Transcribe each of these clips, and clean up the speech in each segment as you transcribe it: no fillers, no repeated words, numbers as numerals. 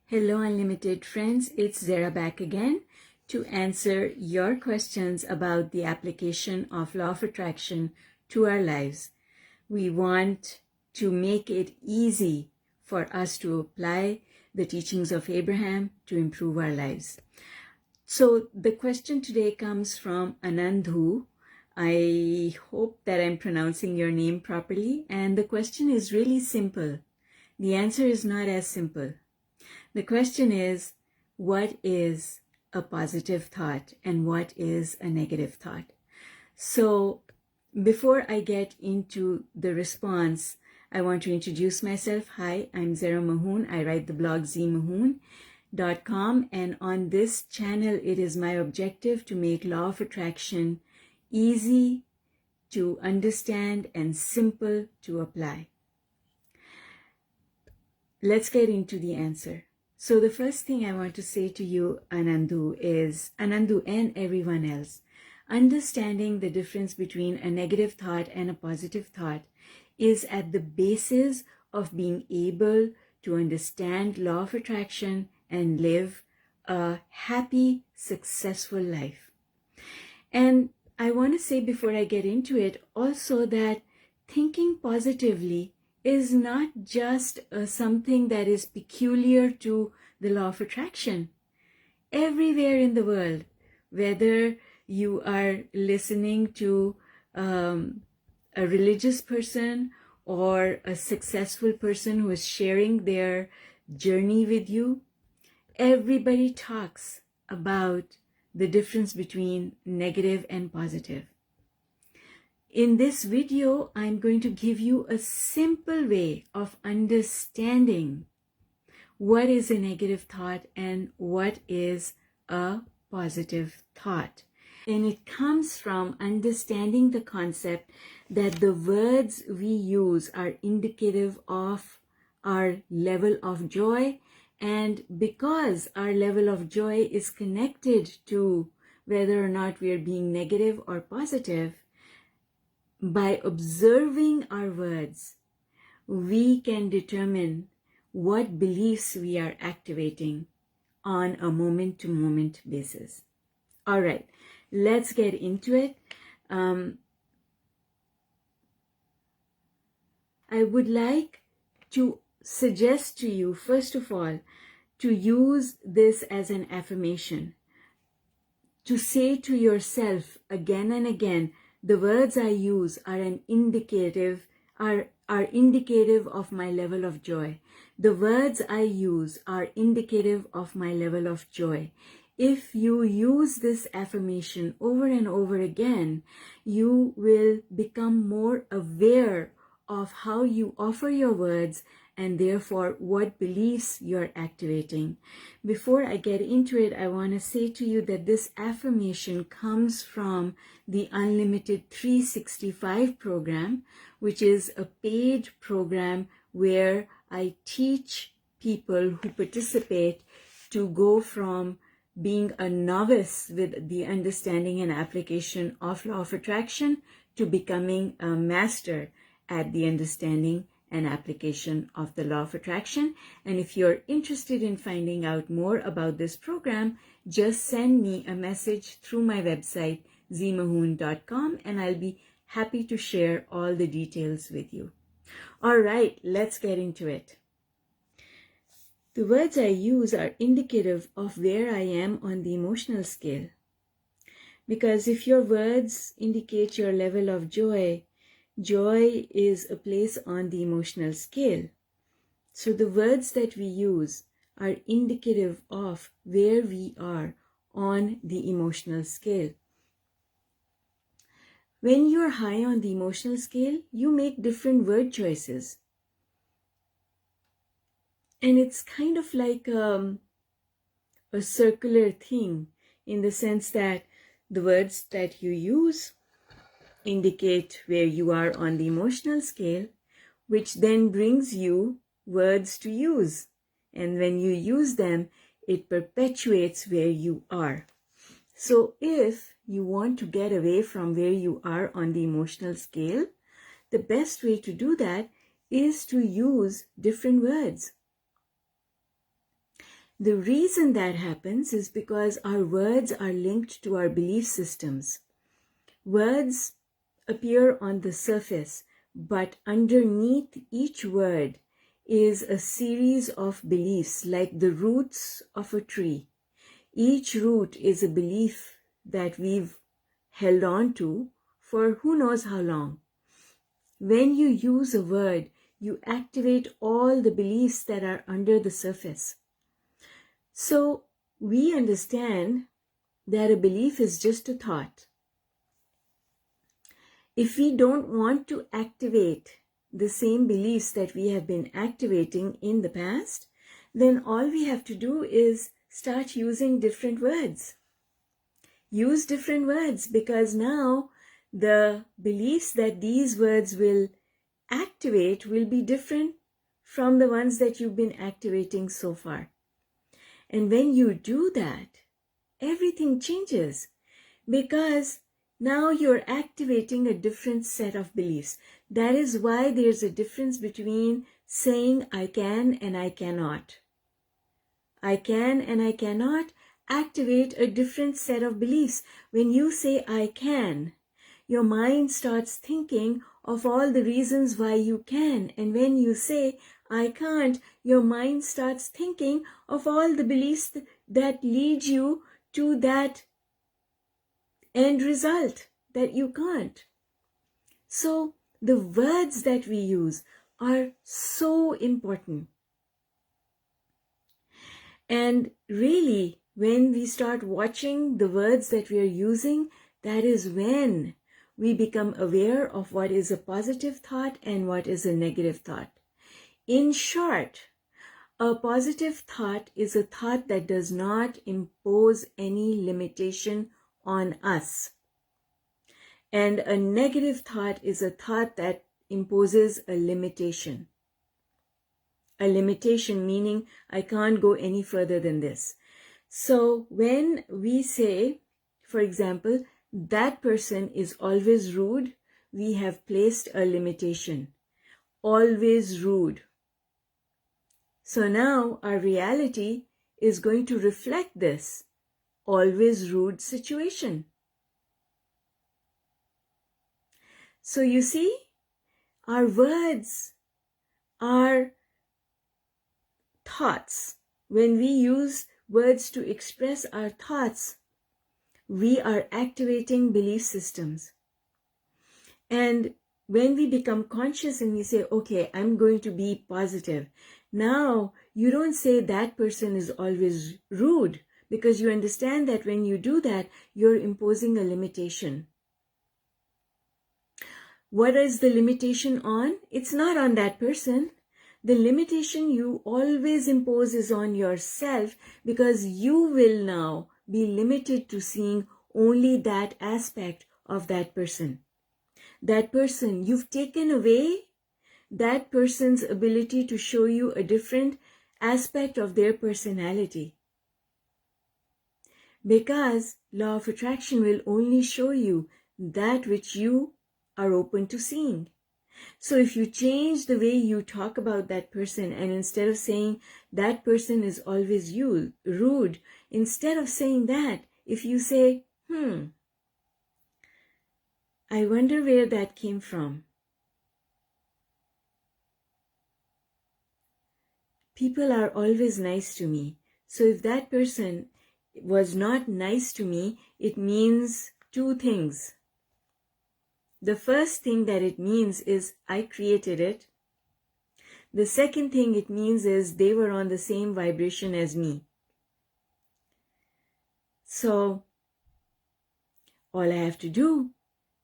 Hello Unlimited friends, it's Zara back again to answer your questions about the application of law of attraction to our lives. We want to make it easy for us to apply the teachings of Abraham to improve our lives. So the question today comes from Anandhu. I hope that I'm pronouncing your name properly, and the question is really simple. The answer is not as simple. The question is, what is a positive thought and what is a negative thought? So before I get into the response, I want to introduce myself. Hi, I'm ZMAHOON. I write the blog ZMAHOON.com, and on this channel, it is my objective to make law of attraction easy to understand and simple to apply. Let's get into the answer. So the first thing I want to say to you, Anandhu and everyone else, understanding the difference between a negative thought and a positive thought is at the basis of being able to understand law of attraction and live a happy, successful life. And I want to say before I get into it also that thinking positively is not just something that is peculiar to the law of attraction. Everywhere in the world, whether you are listening to a religious person or a successful person who is sharing their journey with you, everybody talks about the difference between negative and positive. In this video, I'm going to give you a simple way of understanding what is a negative thought and what is a positive thought. And it comes from understanding the concept that the words we use are indicative of our level of joy, and because our level of joy is connected to whether or not we are being negative or positive, by observing our words, we can determine what beliefs we are activating on a moment-to-moment basis. All right, let's get into it. I would like to suggest to you, first of all, to use this as an affirmation, to say to yourself again and again, the words I use are indicative of my level of joy. The words I use are indicative of my level of joy. If you use this affirmation over and over again, you will become more aware of how you offer your words and therefore what beliefs you're activating. Before I get into it, I want to say to you that this affirmation comes from the Unlimited 365 program, which is a paid program where I teach people who participate to go from being a novice with the understanding and application of law of attraction to becoming a master at the understanding and application of the law of attraction. And if you're interested in finding out more about this program, just send me a message through my website, ZMAHOON.com, and I'll be happy to share all the details with you. All right, let's get into it. The words I use are indicative of where I am on the emotional scale. Because if your words indicate your level of joy, joy is a place on the emotional scale. So the words that we use are indicative of where we are on the emotional scale. When you're high on the emotional scale, you make different word choices. And it's kind of like a circular thing in the sense that the words that you use indicate where you are on the emotional scale, which then brings you words to use. And when you use them, it perpetuates where you are. So if you want to get away from where you are on the emotional scale, the best way to do that is to use different words. The reason that happens is because our words are linked to our belief systems. Words appear on the surface, but underneath each word is a series of beliefs, like the roots of a tree. Each root is a belief that we've held on to for who knows how long. When you use a word, you activate all the beliefs that are under the surface. So we understand that a belief is just a thought. If we don't want to activate the same beliefs that we have been activating in the past, then all we have to do is start using different words. Use different words, because now the beliefs that these words will activate will be different from the ones that you've been activating so far. And when you do that, everything changes, because now you're activating a different set of beliefs. That is why there's a difference between saying I can and I cannot. I can and I cannot activate a different set of beliefs. When you say I can, your mind starts thinking of all the reasons why you can. And when you say I can't, your mind starts thinking of all the beliefs that lead you to that end result, that you can't. So the words that we use are so important. And really, when we start watching the words that we are using, that is when we become aware of what is a positive thought and what is a negative thought. In short, a positive thought is a thought that does not impose any limitation on us. And a negative thought is a thought that imposes a limitation. A limitation meaning I can't go any further than this. So when we say, for example, that person is always rude, we have placed a limitation. Always rude. So now our reality is going to reflect this always rude situation. So you see, our words are thoughts. When we use words to express our thoughts, we are activating belief systems. And when we become conscious and we say, okay, I'm going to be positive, now you don't say that person is always rude, because you understand that when you do that, you're imposing a limitation. What is the limitation on? It's not on that person. The limitation you always impose is on yourself, because you will now be limited to seeing only that aspect of that person. That person, you've taken away that person's ability to show you a different aspect of their personality. Because law of attraction will only show you that which you are open to seeing. So if you change the way you talk about that person, and instead of saying that person is always rude, instead of saying that, if you say, I wonder where that came from. People are always nice to me. So if that person was not nice to me, it means two things. The first thing that it means is I created it. The second thing it means is they were on the same vibration as me. So all I have to do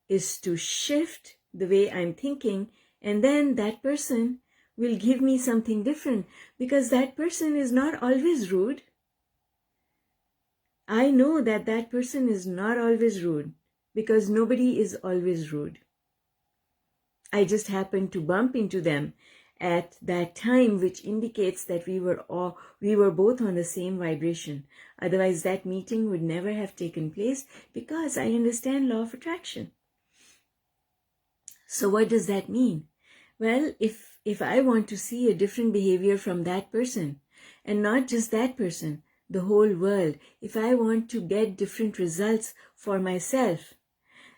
is to shift the way I'm thinking, and then that person will give me something different, because that person is not always rude. I know that that person is not always rude, because nobody is always rude. I just happened to bump into them at that time, which indicates that we were both on the same vibration. Otherwise, that meeting would never have taken place, because I understand law of attraction. So what does that mean? Well, if I want to see a different behavior from that person, And not just that person, the whole world. If I want to get different results for myself,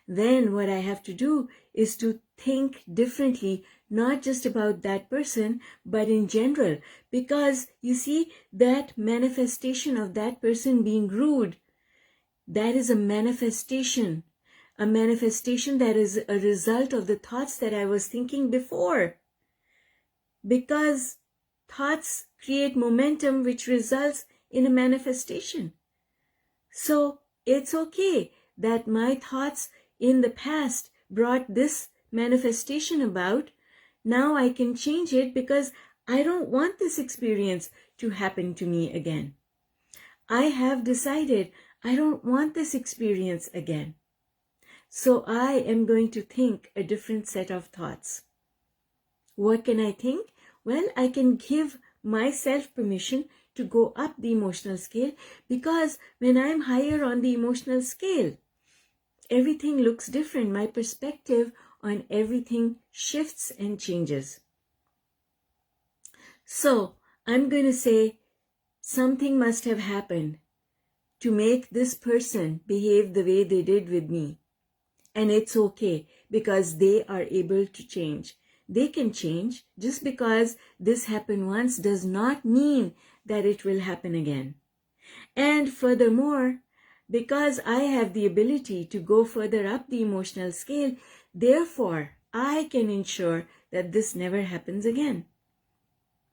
then what I have to do is to think differently, not just about that person, but in general. Because you see, that manifestation of that person being rude, that is a manifestation that is a result of the thoughts that I was thinking before. Because thoughts create momentum, which results in a manifestation. So it's okay that my thoughts in the past brought this manifestation about. Now I can change it because I don't want this experience to happen to me again. I have decided I don't want this experience again. So I am going to think a different set of thoughts. What can I think? Well, I can give myself permission to go up the emotional scale, because when I'm higher on the emotional scale, everything looks different. My perspective on everything shifts and changes. So I'm going to say something must have happened to make this person behave the way they did with me. And it's okay, because they are able to change. They can change. Just because this happened once does not mean that it will happen again. And furthermore, because I have the ability to go further up the emotional scale, therefore I can ensure that this never happens again.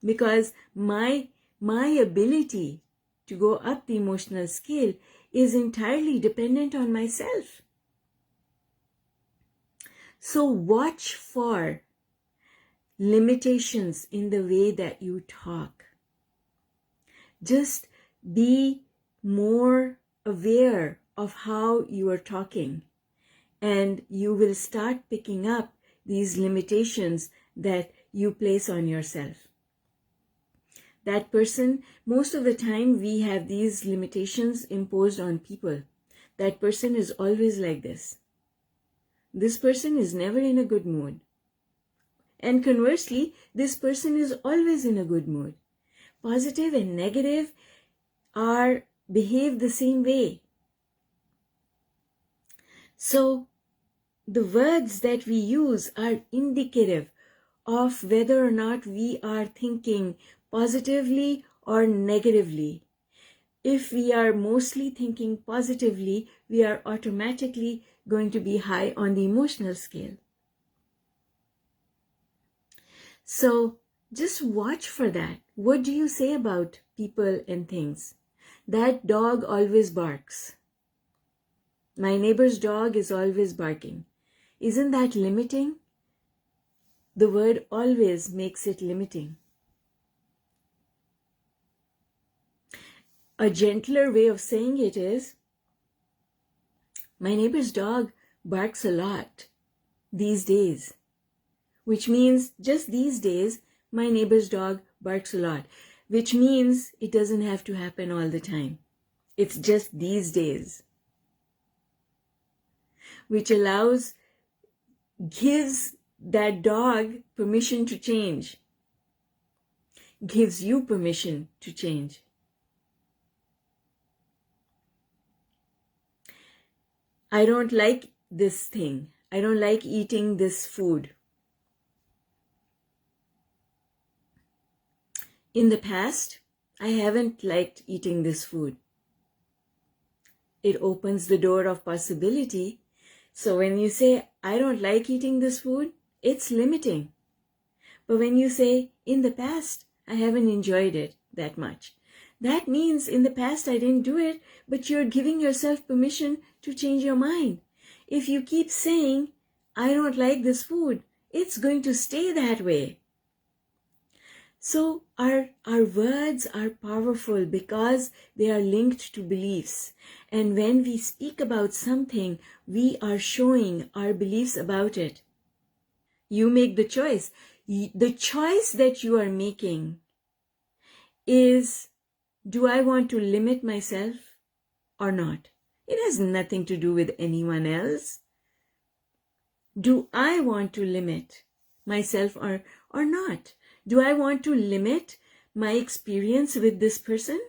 Because my ability to go up the emotional scale is entirely dependent on myself. So watch for limitations in the way that you talk. Just be more aware of how you are talking, and you will start picking up these limitations that you place on yourself. That person, most of the time we have these limitations imposed on people. That person is always like this. This person is never in a good mood. And conversely, this person is always in a good mood. Positive and negative behave the same way. So the words that we use are indicative of whether or not we are thinking positively or negatively. If we are mostly thinking positively, we are automatically going to be high on the emotional scale. So just watch for that. What do you say about people and things? That dog always barks. My neighbor's dog is always barking. Isn't that limiting? The word always makes it limiting. A gentler way of saying it is, my neighbor's dog barks a lot these days. Which means just these days, my neighbor's dog barks a lot. Which means it doesn't have to happen all the time. It's just these days. Which gives that dog permission to change. Gives you permission to change. I don't like this thing. I don't like eating this food. In the past, I haven't liked eating this food. It opens the door of possibility. So when you say, I don't like eating this food, it's limiting. But when you say, in the past, I haven't enjoyed it that much, that means in the past I didn't do it, but you're giving yourself permission to change your mind. If you keep saying, I don't like this food, it's going to stay that way. So our words are powerful because they are linked to beliefs. And when we speak about something, we are showing our beliefs about it. You make the choice. The choice that you are making is, do I want to limit myself or not? It has nothing to do with anyone else. Do I want to limit myself or not? Do I want to limit my experience with this person?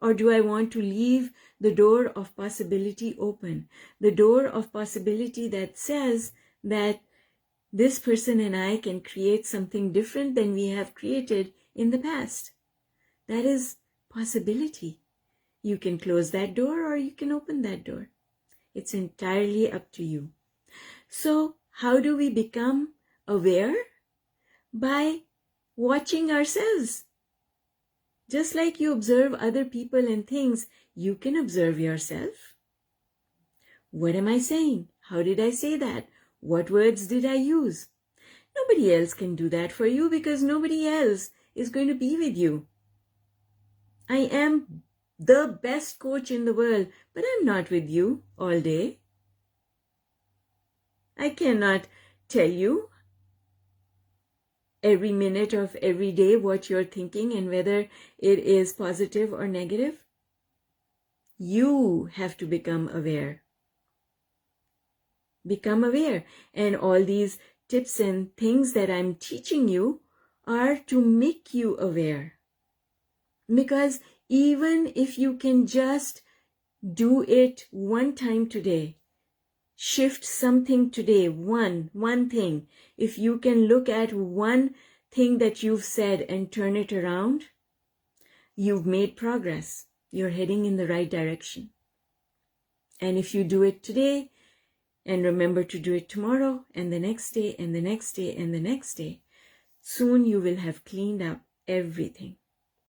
Or do I want to leave the door of possibility open? The door of possibility that says that this person and I can create something different than we have created in the past. That is possibility. You can close that door or you can open that door. It's entirely up to you. So, how do we become aware? By watching ourselves. Just like you observe other people and things, you can observe yourself. What am I saying? How did I say that? What words did I use? Nobody else can do that for you because nobody else is going to be with you. I am the best coach in the world, but I'm not with you all day. I cannot tell you every minute of every day what you're thinking and whether it is positive or negative. You have to become aware. Become aware. And all these tips and things that I'm teaching you are to make you aware. Because even if you can just do it one time today, shift something today, one thing. If you can look at one thing that you've said and turn it around, you've made progress. You're heading in the right direction. And if you do it today, and remember to do it tomorrow, and the next day, and the next day, and the next day, soon you will have cleaned up everything.